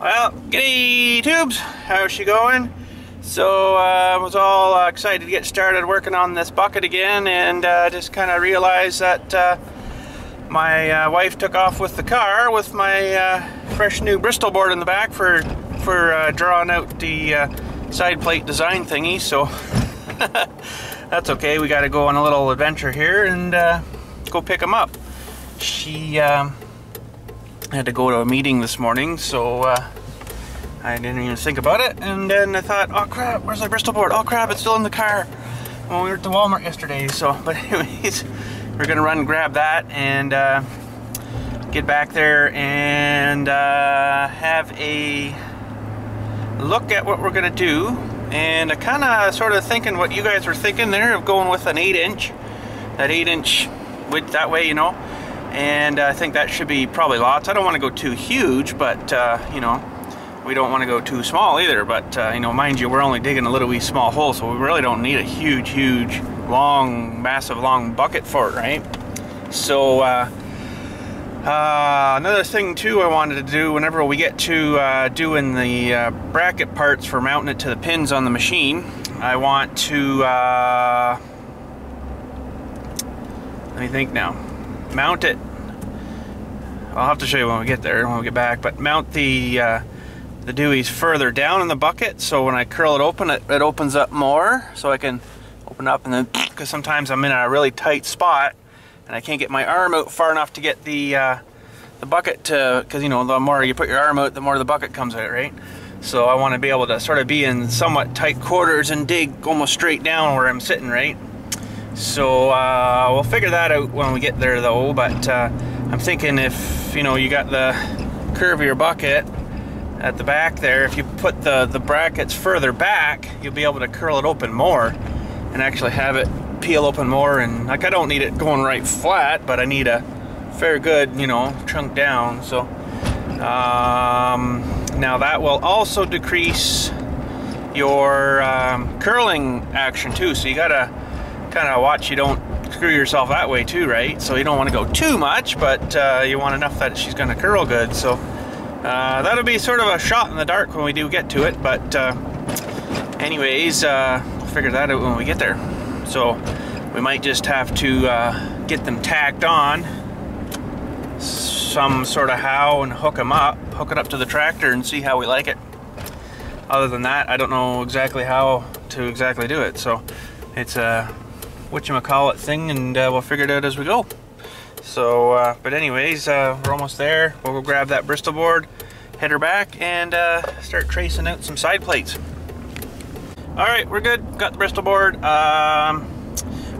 Well, g'day tubes, how's she going? So I was all excited to get started working on this bucket again, and just kind of realized that my wife took off with the car with my fresh new Bristol board in the back for drawing out the side plate design thingy. So that's okay, we got to go on a little adventure here and go pick them up. She had to go to a meeting this morning, so I didn't even think about it, and then I thought, oh crap, where's my Bristol board? Oh crap, it's still in the car. Well, we were at the Walmart yesterday, so, but anyways, we're gonna run and grab that and get back there and have a look at what we're gonna do. And I kinda sort of thinking what you guys were thinking there of going with an 8-inch, that 8-inch width that way, you know. And I think that should be probably lots. I don't want to go too huge, but you know, we don't want to go too small either. But you know, mind you, we're only digging a little wee small hole, so we really don't need a huge, long, massive long bucket for it, right? So another thing too I wanted to do whenever we get to doing the bracket parts for mounting it to the pins on the machine, I want to let me think now. Mount it. I'll have to show you when we get there, when we get back. But mount the dewies further down in the bucket, so when I curl it open, it opens up more, so I can open up and then, because sometimes I'm in a really tight spot and I can't get my arm out far enough to get the bucket to, because you know, the more you put your arm out, the more the bucket comes out, right? So I want to be able to sort of be in somewhat tight quarters and dig almost straight down where I'm sitting, right? So we'll figure that out when we get there though, but I'm thinking if, you know, you got the curve of your bucket at the back there, if you put the brackets further back, you'll be able to curl it open more and actually have it peel open more. And like, I don't need it going right flat, but I need a fair good, you know, chunk down. So now that will also decrease your curling action too, so you gotta kind of watch you don't screw yourself that way too, right? So you don't want to go too much, but you want enough that she's going to curl good. So that'll be sort of a shot in the dark when we do get to it, but anyways, we'll figure that out when we get there. So we might just have to get them tacked on some sort of how and hook it up to the tractor and see how we like it. Other than that, I don't know exactly how to exactly do it, so it's a whatchamacallit thing, and we'll figure it out as we go. So but anyways, we're almost there. We'll go grab that Bristol board, head her back, and start tracing out some side plates. Alright, we're good, got the Bristol board. One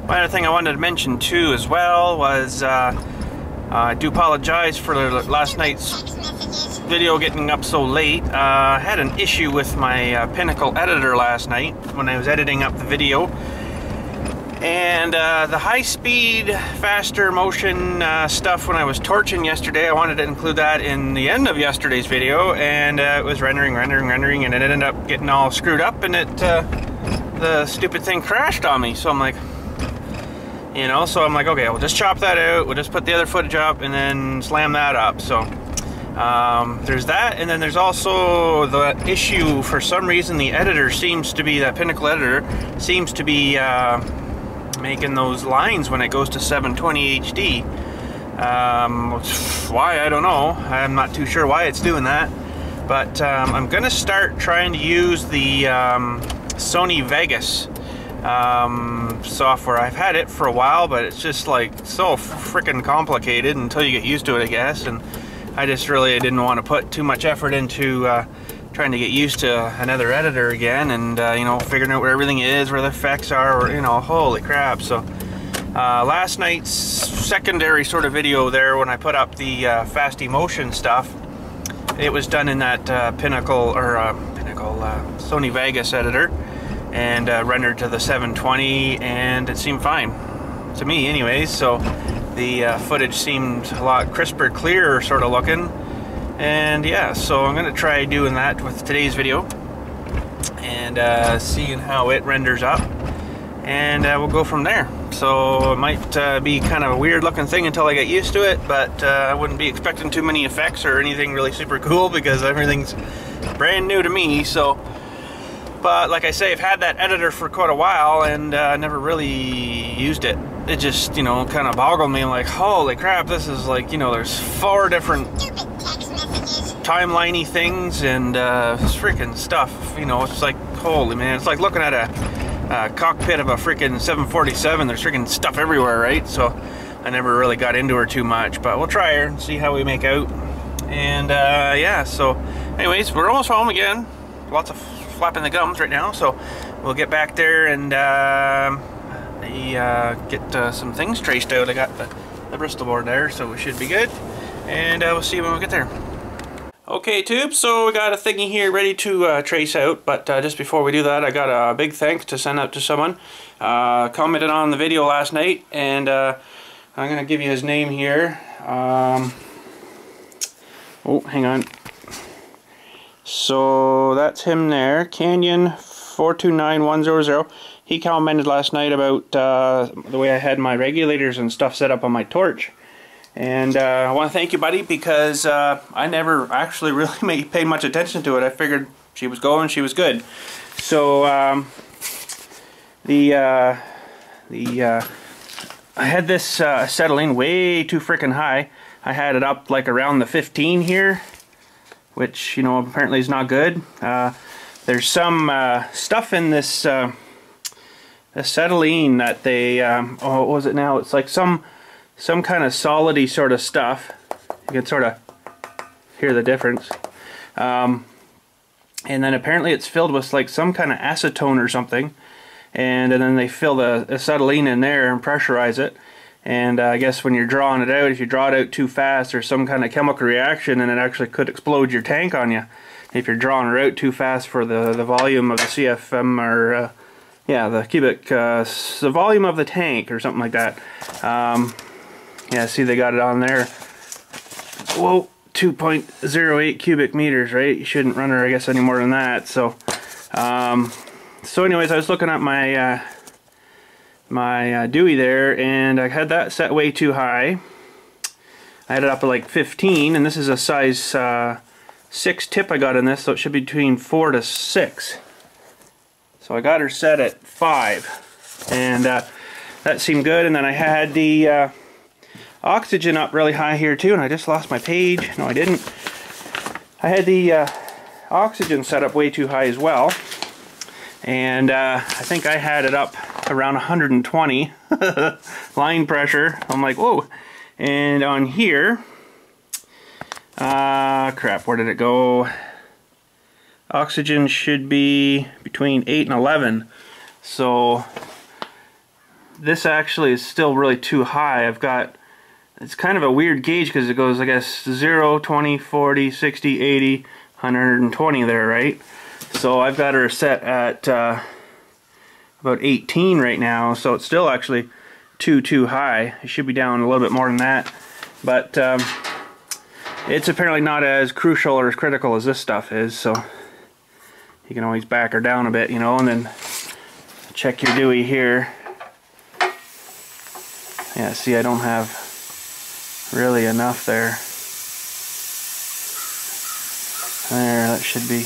other thing I wanted to mention too as well was I do apologize for last night's video getting up so late. I had an issue with my Pinnacle editor last night when I was editing up the video. And the high-speed, faster motion stuff when I was torching yesterday, I wanted to include that in the end of yesterday's video, and it was rendering, and it ended up getting all screwed up, and the stupid thing crashed on me. So I'm like, you know, okay, we'll just chop that out, we'll just put the other footage up, and then slam that up. So there's that, and then there's also the issue, for some reason the editor seems to be, that Pinnacle editor seems to be making those lines when it goes to 720 HD. Why, I don't know. I'm not too sure why it's doing that, but I'm gonna start trying to use the Sony Vegas software. I've had it for a while, but it's just like so freaking complicated until you get used to it, I guess. And I just really didn't want to put too much effort into trying to get used to another editor again, and you know, figuring out where everything is, where the effects are, or, you know, holy crap. So last night's secondary sort of video there, when I put up the fast emotion stuff, it was done in that Pinnacle Sony Vegas editor, and rendered to the 720, and it seemed fine to me anyways. So the footage seemed a lot crisper, clearer sort of looking. And yeah, so I'm gonna try doing that with today's video and seeing how it renders up, and we'll go from there. so it might be kind of a weird looking thing until I get used to it, but I wouldn't be expecting too many effects or anything really super cool because everything's brand new to me. So, but like I say, I've had that editor for quite a while and never really used it. It just, you know, kind of boggled me. I'm like, holy crap, this is like, you know, there's 4 different timeliney things and freaking stuff. You know, it's like, holy man, it's like looking at a cockpit of a freaking 747. There's freaking stuff everywhere, right? So I never really got into her too much, but we'll try her and see how we make out. And yeah, so anyways, we're almost home again. Lots of flapping the gums right now, so we'll get back there and get some things traced out. I got the Bristol board there, so we should be good, and we'll see you when we get there. Okay, tube, so we got a thingy here ready to trace out, but just before we do that, I got a big thanks to send out to someone. Commented on the video last night, and I'm going to give you his name here. Oh, hang on. So that's him there, Canyon429100. He commented last night about the way I had my regulators and stuff set up on my torch. And I want to thank you, buddy, because I never actually really paid much attention to it. I figured she was going, she was good. So I had this settling way too freaking high. I had it up like around the 15 here, which, you know, apparently is not good. There's some stuff in this acetylene that they oh, what was it now? It's like some kind of solidy sort of stuff. You can sort of hear the difference. And then apparently it's filled with like some kind of acetone or something, and then they fill the acetylene in there and pressurize it. And I guess when you're drawing it out, if you draw it out too fast, there's some kind of chemical reaction and it actually could explode your tank on you if you're drawing it out too fast for the volume of the CFM, or yeah, the cubic, the volume of the tank or something like that. Yeah, see, they got it on there. Whoa, 2.08 cubic meters, right? You shouldn't run her, I guess, any more than that. So, so anyways, I was looking at my my Dewey there, and I had that set way too high. I had it up at like 15, and this is a size 6 tip I got in this, so it should be between 4 to 6. So I got her set at 5, and that seemed good. And then I had the oxygen up really high here too, and I just lost my page. No, I didn't. I had the oxygen set up way too high as well, and I think I had it up around 120 line pressure. I'm like, whoa. And on here, crap, where did it go? Oxygen should be between 8 and 11. So this actually is still really too high. I've got, it's kind of a weird gauge because it goes, I guess, 0, 20, 40, 60, 80, 120 there, right? So I've got her set at about 18 right now, so it's still actually too high. It should be down a little bit more than that, but it's apparently not as crucial or as critical as this stuff is, so you can always back her down a bit, you know, and then check your Dewey here. Yeah, see, I don't have really enough there. There, that should be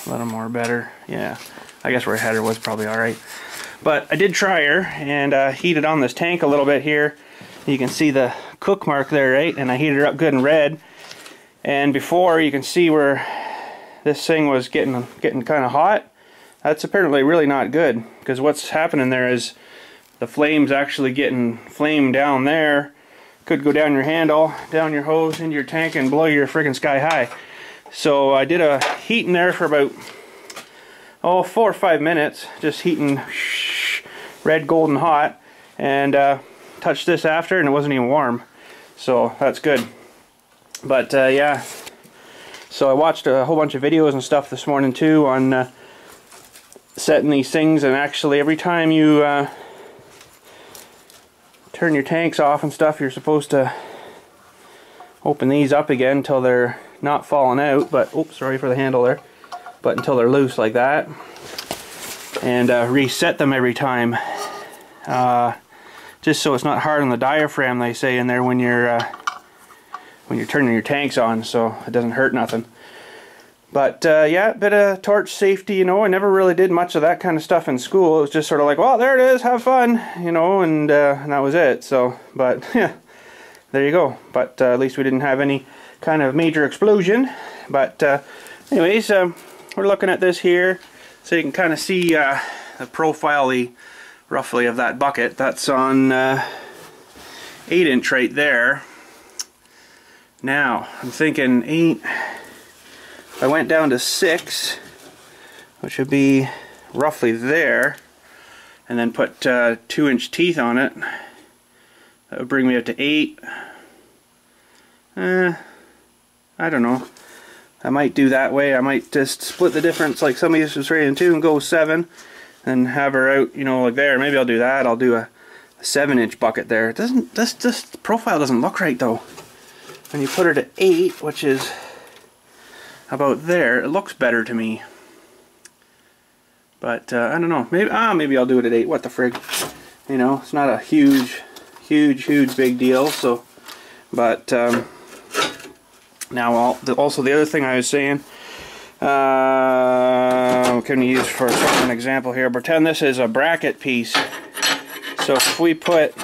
a little more better. Yeah, I guess where I had her was probably alright. But I did try her and heated on this tank a little bit here. You can see the cook mark there, right? And I heated her up good and red. And before, you can see where this thing was getting kind of hot. That's apparently really not good, because what's happening there is the flame's actually getting flame down there. Could go down your handle, down your hose, into your tank, and blow your friggin' sky high. So I did a heat in there for about 4 or 5 minutes, just heating red, golden hot, and touched this after, and it wasn't even warm. So that's good. But yeah, so I watched a whole bunch of videos and stuff this morning too on setting these things, and actually every time you turn your tanks off and stuff, you're supposed to open these up again until they're not falling out, but oops, sorry for the handle there, but until they're loose like that, and reset them every time just so it's not hard on the diaphragm, they say in there when you're turning your tanks on, so it doesn't hurt nothing. But yeah, bit of torch safety, you know. I never really did much of that kind of stuff in school. It was just sort of like, well, there it is, have fun, you know, and that was it. So, but yeah, there you go. But at least we didn't have any kind of major explosion. But anyways, we're looking at this here, so you can kind of see the profile, roughly, of that bucket. That's on 8-inch right there. Now, I'm thinking 8. If I went down to 6, which would be roughly there, and then put 2-inch teeth on it, that would bring me up to 8. I don't know. I might do that way. I might just split the difference like some of these was rated in 2 and go 7, and have her out, you know, like there. Maybe I'll do that. I'll do a 7-inch bucket there. It doesn't. This profile doesn't look right though. When you put her to 8, which is about there, it looks better to me. But I don't know. Maybe I'll do it at 8. What the frig? You know, it's not a huge big deal. So, but now also the other thing I was saying. Can we use for an example here? Pretend this is a bracket piece. So if we put,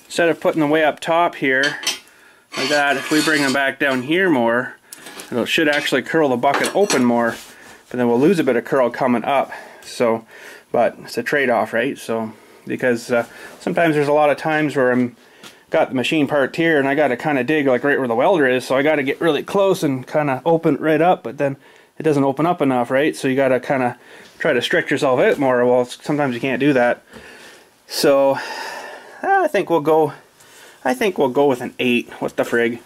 instead of putting them way up top here, like that, if we bring them back down here more, it should actually curl the bucket open more, but then we'll lose a bit of curl coming up. So, but it's a trade-off, right? So, because sometimes there's a lot of times where I'm got the machine parked here and I got to kind of dig like right where the welder is, so I got to get really close and kind of open it right up, but then it doesn't open up enough, right? So you got to kind of try to stretch yourself out more. Well, sometimes you can't do that. So I think we'll go with an 8. What the frig?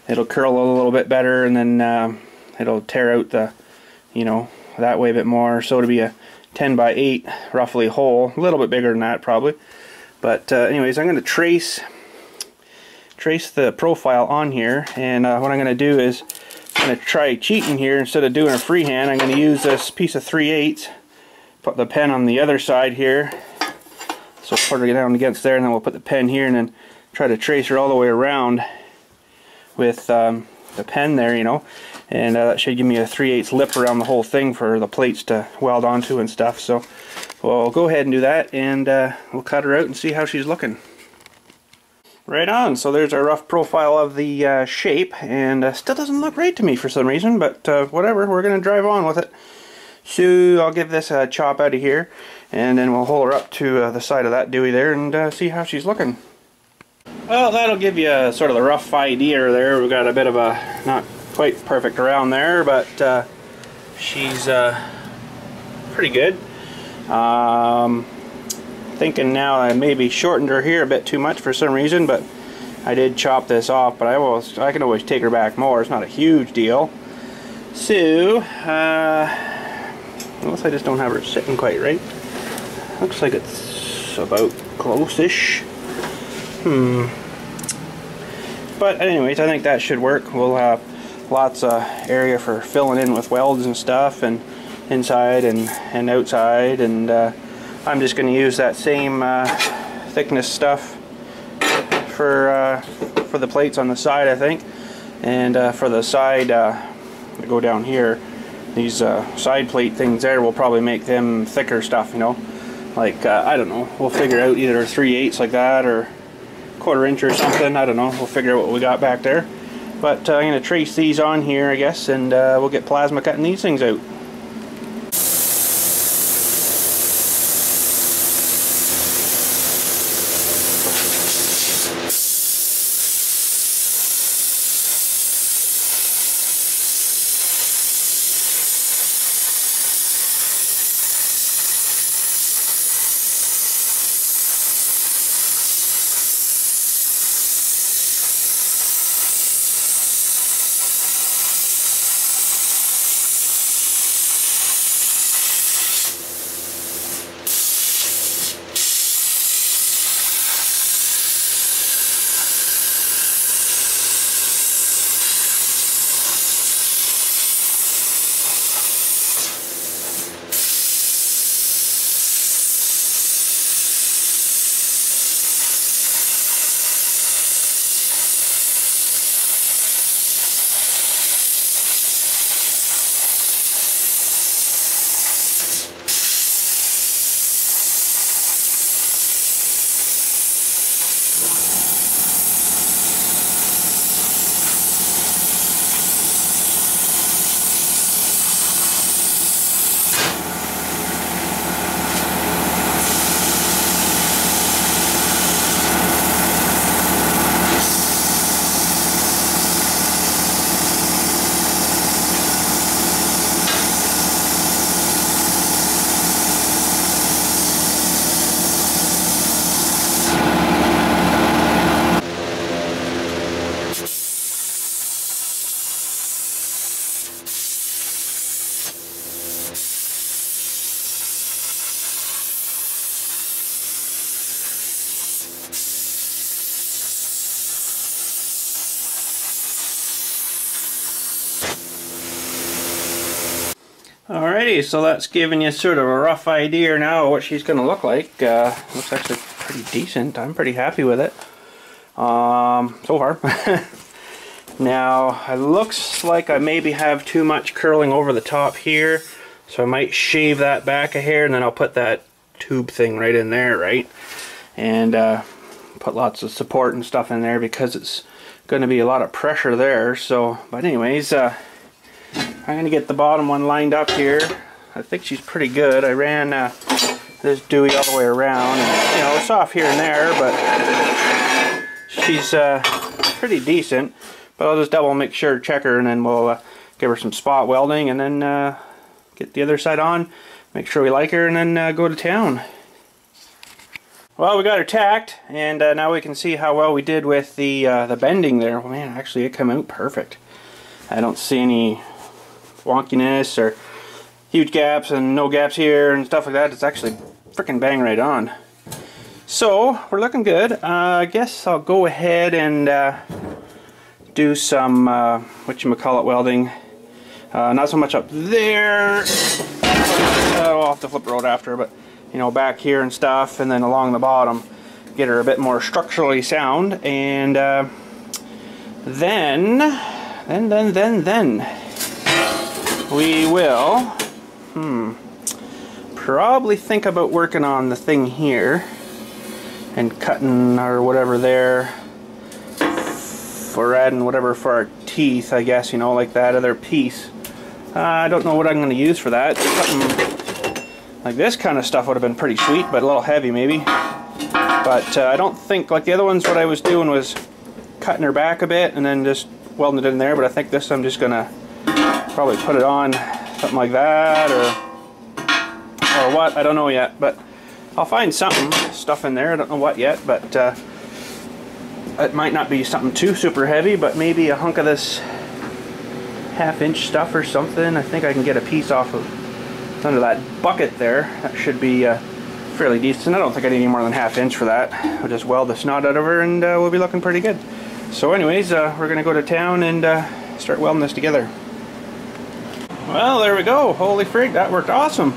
It'll curl a little bit better, and then it'll tear out the, you know, that way a bit more. So it'll be a 10 by 8 roughly hole, a little bit bigger than that probably. But anyways, I'm going to trace the profile on here, and what I'm going to do is I'm going to try cheating here. Instead of doing a freehand, I'm going to use this piece of 3/8, put the pen on the other side here, so put her down against there, and then we'll put the pen here, and then try to trace her all the way around with the pen there, you know, and that should give me a 3/8 lip around the whole thing for the plates to weld onto and stuff. So we'll go ahead and do that, and we'll cut her out and see how she's looking. Right on. So there's our rough profile of the shape, and still doesn't look right to me for some reason, but whatever, we're going to drive on with it. So I'll give this a chop out of here, and then we'll hold her up to the side of that dewey there and see how she's looking. Well, that'll give you a sort of the rough idea there. We've got a bit of a not quite perfect around there, but she's pretty good. Thinking now I maybe shortened her here a bit too much for some reason, but I did chop this off, but I can always take her back more. It's not a huge deal. So unless I just don't have her sitting quite right. Looks like it's about close-ish. But anyways, I think that should work. We'll have lots of area for filling in with welds and stuff, and inside and outside, and I'm just going to use that same thickness stuff for the plates on the side, I think. And for the side, go down here, these side plate things there, we'll probably make them thicker stuff, you know. Like, I don't know, we'll figure out either 3/8 like that, or 1/4 inch or something. I don't know, we'll figure out what we got back there. But I'm going to trace these on here, I guess, and we'll get plasma cutting these things out. Alrighty, so that's giving you sort of a rough idea now of what she's going to look like. Looks actually pretty decent. I'm pretty happy with it so far. Now, it looks like I maybe have too much curling over the top here, so I might shave that back a hair, and then I'll put that tube thing right in there, right? And put lots of support and stuff in there because it's going to be a lot of pressure there. So, but anyways, I'm going to get the bottom one lined up here. I think she's pretty good. I ran this Dewey all the way around, and you know, it's off here and there, but she's pretty decent. But I'll just double make sure, check her, and then we'll give her some spot welding, and then get the other side on, make sure we like her, and then go to town. Well, we got her tacked, and now we can see how well we did with the bending there. Well, man, actually it came out perfect. I don't see any wonkiness or huge gaps and no gaps here and stuff like that. It's actually freaking bang right on. So we're looking good. I guess I'll go ahead and do some whatchamacallit welding. Not so much up there. I'll have to flip the road after, but you know, back here and stuff, and then along the bottom, get her a bit more structurally sound, and then we will probably think about working on the thing here and cutting or whatever there, for adding whatever for our teeth, I guess, you know, like that other piece. I don't know what I'm going to use for that. Something like this kind of stuff would have been pretty sweet, but a little heavy maybe. But I don't think, like the other ones, what I was doing was cutting her back a bit and then just welding it in there, but I think this I'm just going to probably put it on something like that, or what, I don't know yet, but I'll find stuff in there. I don't know what yet, but it might not be something too super heavy, but maybe a hunk of this half-inch stuff or something. I think I can get a piece off of under that bucket there. That should be fairly decent. I don't think I need any more than half-inch for that. I'll just weld the snot out of her, and we'll be looking pretty good. So anyways, we're gonna go to town and start welding this together. Well, there we go. Holy frig, that worked awesome.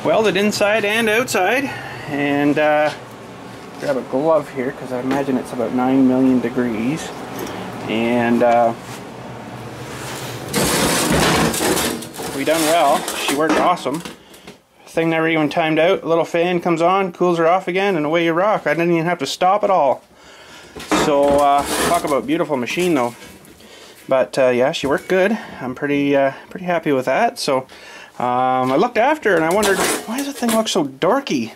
Welded inside and outside. And grab a glove here, because I imagine it's about 9 million degrees. And we done well. She worked awesome. Thing never even timed out. A little fan comes on, cools her off again, and away you rock. I didn't even have to stop at all. So talk about beautiful machine though. But yeah, she worked good. I'm pretty happy with that. So I looked after and I wondered, why does the thing look so dorky?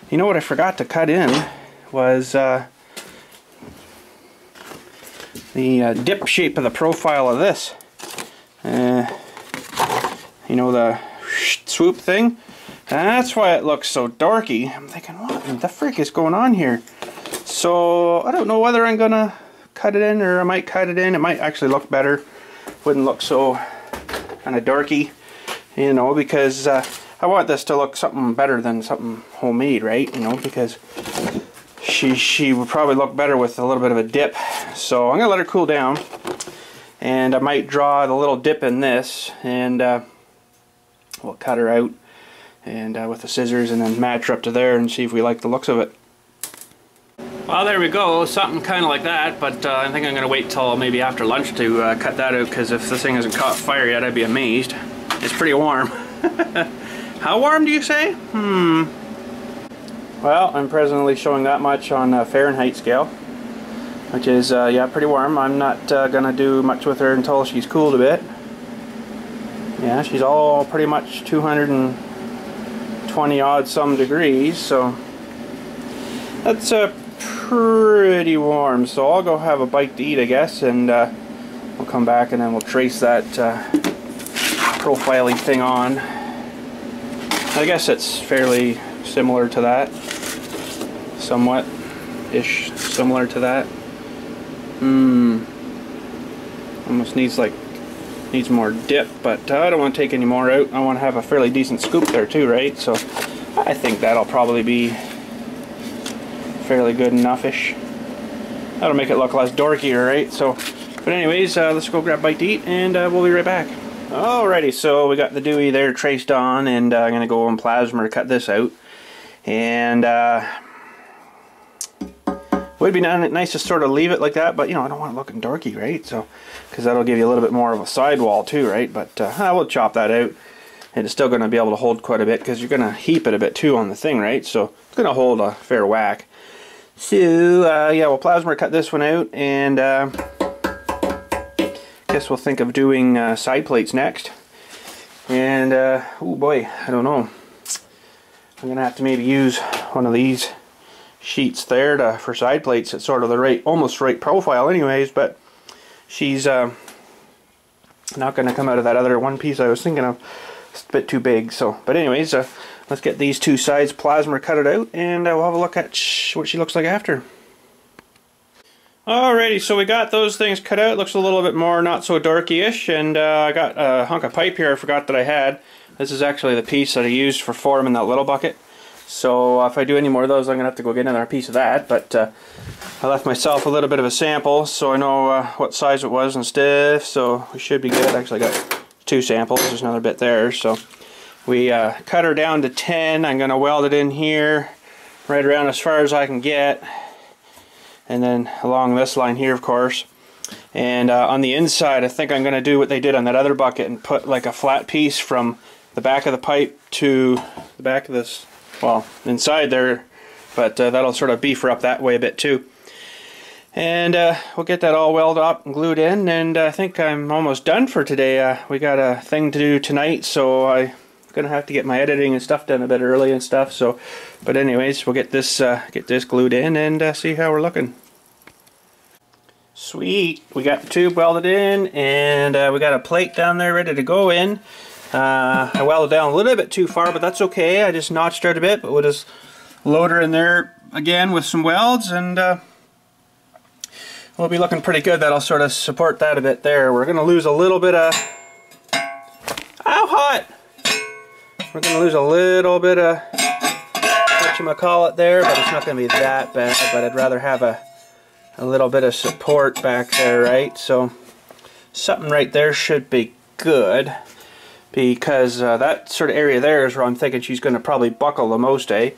You know what I forgot to cut in was the dip shape of the profile of this. You know, the swoop thing? That's why it looks so dorky. I'm thinking, what the frick is going on here? So I don't know whether I'm gonna cut it in, or I might cut it in. It might actually look better. Wouldn't look so kind of dorky, you know, because I want this to look something better than something homemade, right? You know, because she would probably look better with a little bit of a dip. So I'm gonna let her cool down, and I might draw the little dip in this, and we'll cut her out and with the scissors, and then match her up to there and see if we like the looks of it. Well, there we go, something kind of like that, but I think I'm going to wait till maybe after lunch to cut that out, because if this thing hasn't caught fire yet, I'd be amazed. It's pretty warm. How warm do you say? Well, I'm presently showing that much on a Fahrenheit scale, which is, yeah, pretty warm. I'm not going to do much with her until she's cooled a bit. Yeah, she's all pretty much 220 odd some degrees, so that's pretty warm. So I'll go have a bite to eat, I guess, and we'll come back and then we'll trace that profiling thing on. I guess it's fairly similar to that, somewhat-ish similar to that. Almost needs like needs more dip, but I don't want to take any more out. I want to have a fairly decent scoop there too, right? So I think that'll probably be fairly good enough-ish. That'll make it look less dorkier, right? So, but anyways, let's go grab a bite to eat, and we'll be right back. Alrighty, so we got the Dewey there traced on, and I'm going to go on plasma to cut this out. And would be nice to sort of leave it like that, but you know, I don't want it looking dorky, right? So, because that'll give you a little bit more of a sidewall too, right? But I will chop that out, and it's still going to be able to hold quite a bit because you're going to heap it a bit too on the thing, right? So it's going to hold a fair whack. So yeah, we'll plasma cut this one out, and guess we'll think of doing side plates next. And oh boy, I don't know. I'm going to have to maybe use one of these sheets there for side plates. It's sort of the right, almost right profile anyways, but she's not going to come out of that other one piece I was thinking of. It's a bit too big. So, but anyways, let's get these two sides plasma cut it out, and we'll have a look at what she looks like after. Alrighty, so we got those things cut out. Looks a little bit more not so dorky-ish, and I got a hunk of pipe here I forgot that I had. This is actually the piece that I used for forming that little bucket. So if I do any more of those, I'm going to have to go get another piece of that. But I left myself a little bit of a sample, so I know what size it was and stuff. So we should be good. Actually, I got 2 samples. There's another bit there. So we cut her down to 10. I'm going to weld it in here, right around as far as I can get. And then along this line here, of course. And on the inside, I think I'm going to do what they did on that other bucket and put like a flat piece from the back of the pipe to the back of this, well, inside there, but that'll sort of beef her up that way a bit too. And we'll get that all welded up and glued in, and I think I'm almost done for today. We got a thing to do tonight, so I'm gonna have to get my editing and stuff done a bit early and stuff. So, but anyways, we'll get this glued in and see how we're looking. Sweet, we got the tube welded in, and we got a plate down there ready to go in. I welded down a little bit too far, but that's okay. I just notched her a bit, but we'll just load her in there again with some welds, and we'll be looking pretty good. That'll sort of support that a bit there. We're going to lose a little bit of... Ow, hot! We're going to lose a little bit of whatchamacallit there, but it's not going to be that bad. But I'd rather have a little bit of support back there, right? So something right there should be good, because that sort of area there is where I'm thinking she's going to probably buckle the most, eh?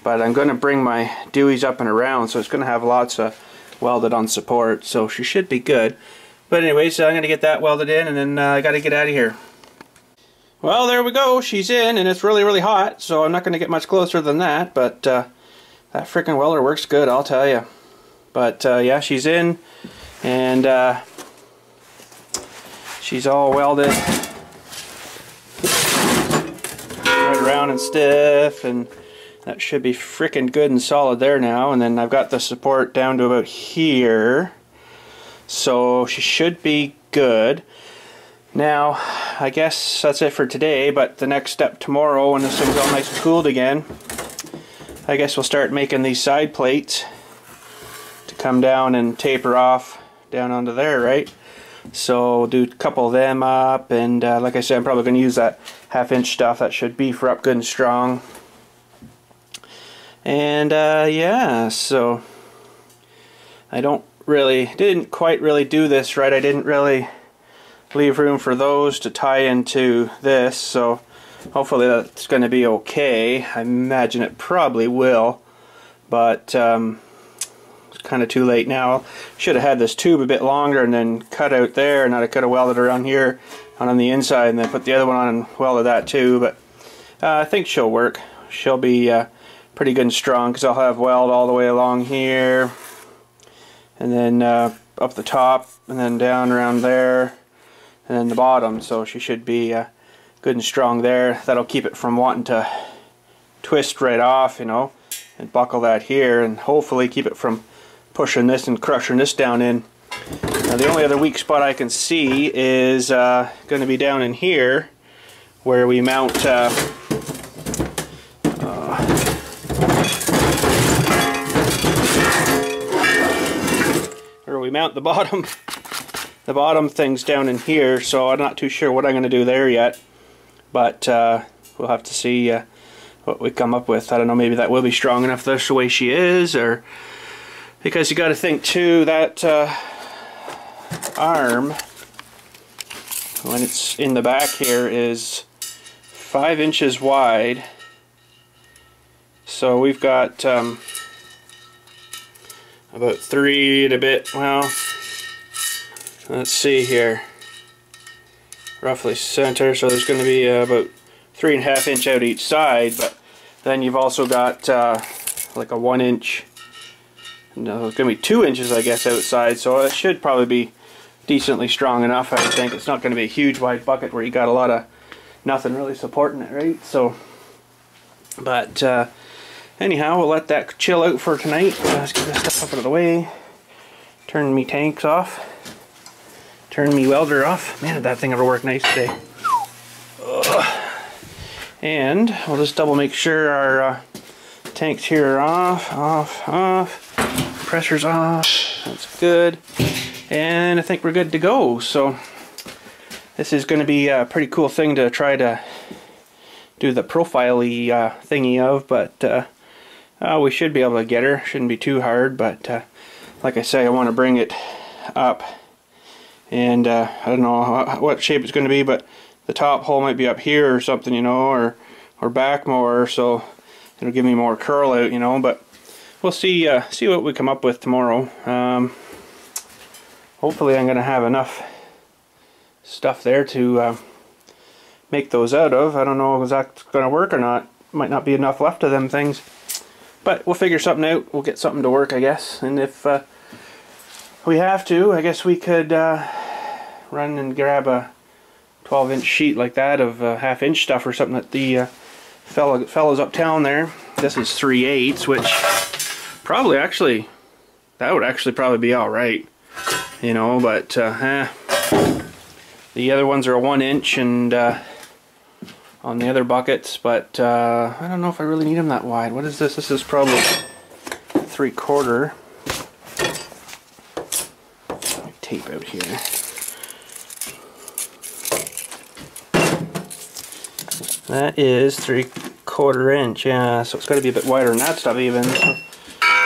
But I'm going to bring my Deweys up and around, so it's going to have lots of welded on support, so she should be good. But anyways, I'm going to get that welded in, and then I got to get out of here. Well, there we go. She's in, and it's really, really hot, so I'm not going to get much closer than that, but that freaking welder works good, I'll tell you. But yeah, she's in, and she's all welded right around and stiff, and that should be freaking good and solid there now. And then I've got the support down to about here, so she should be good. Now, I guess that's it for today, but the next step tomorrow, when this thing's all nice and cooled again, I guess we'll start making these side plates to come down and taper off down onto there, right? So we'll do a couple of them up, and like I said, I'm probably going to use that 1/2 inch stuff. That should beef her up good and strong. And yeah, so I didn't quite really do this right. I didn't really leave room for those to tie into this, so hopefully that's going to be okay. I imagine it probably will, but it's kind of too late now. Should have had this tube a bit longer and then cut out there, and I could have welded around here on the inside and then put the other one on and welded that too. But I think she'll work. She'll be pretty good and strong, because I'll have weld all the way along here, and then up the top, and then down around there, and then the bottom. So she should be good and strong there. That'll keep it from wanting to twist right off, you know, and buckle that here, and hopefully keep it from pushing this and crushing this down in. Now the only other weak spot I can see is going to be down in here, where we mount the bottom the bottom thing's down in here, so I'm not too sure what I'm going to do there yet. But we'll have to see what we come up with. I don't know, maybe that will be strong enough that's the way she is, or because you got to think too that arm, when it's in the back here, is 5 inches wide. So we've got about 3 and a bit, well, let's see here, roughly center, so there's going to be about 3.5 inch out each side, but then you've also got like a 1 inch, no, it's going to be 2 inches I guess outside, so it should probably be decently strong enough. I would think it's not going to be a huge wide bucket where you got a lot of nothing really supporting it, right? So, but anyhow, we'll let that chill out for tonight. Let's get this stuff up out of the way. Turn me tanks off. Turn me welder off. Man, did that thing ever work nice today. Ugh. And we'll just double make sure our tanks here are off. Pressure's off. That's good. And I think we're good to go. So this is going to be a pretty cool thing to try to do the profile-y thingy of, but we should be able to get her. Shouldn't be too hard, but like I say, I want to bring it up, and I don't know what shape it's going to be, but the top hole might be up here or something, you know, or back more, so it'll give me more curl out, you know. But we'll see what we come up with tomorrow. Hopefully I'm going to have enough stuff there to make those out of. I don't know if that's going to work or not. Might not be enough left of them things. But we'll figure something out. We'll get something to work, I guess. And if we have to, I guess we could run and grab a 12-inch sheet like that of 1/2 inch stuff or something that the fellows uptown there. This is 3/8, which probably actually, that would actually probably be alright. You know, but the other ones are a 1 inch and on the other buckets, but I don't know if I really need them that wide. What is this? This is probably 3/4. Let me tape out here. That is 3/4 inch, yeah, so it's got to be a bit wider than that stuff even. So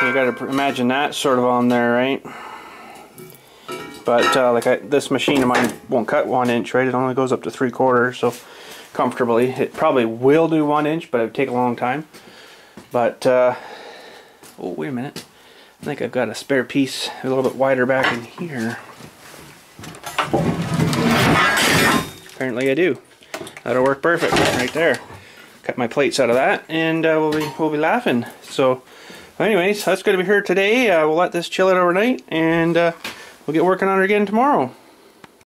you got to imagine that sort of on there, right? But this machine of mine won't cut 1 inch, right? It only goes up to 3/4, so comfortably. It probably will do 1 inch, but it would take a long time. But oh, wait a minute. I think I've got a spare piece a little bit wider back in here. Apparently I do. That'll work perfect right there. Cut my plates out of that, and we'll be laughing. So, anyways, that's going to be here today. We'll let this chill out overnight, and we'll get working on it again tomorrow.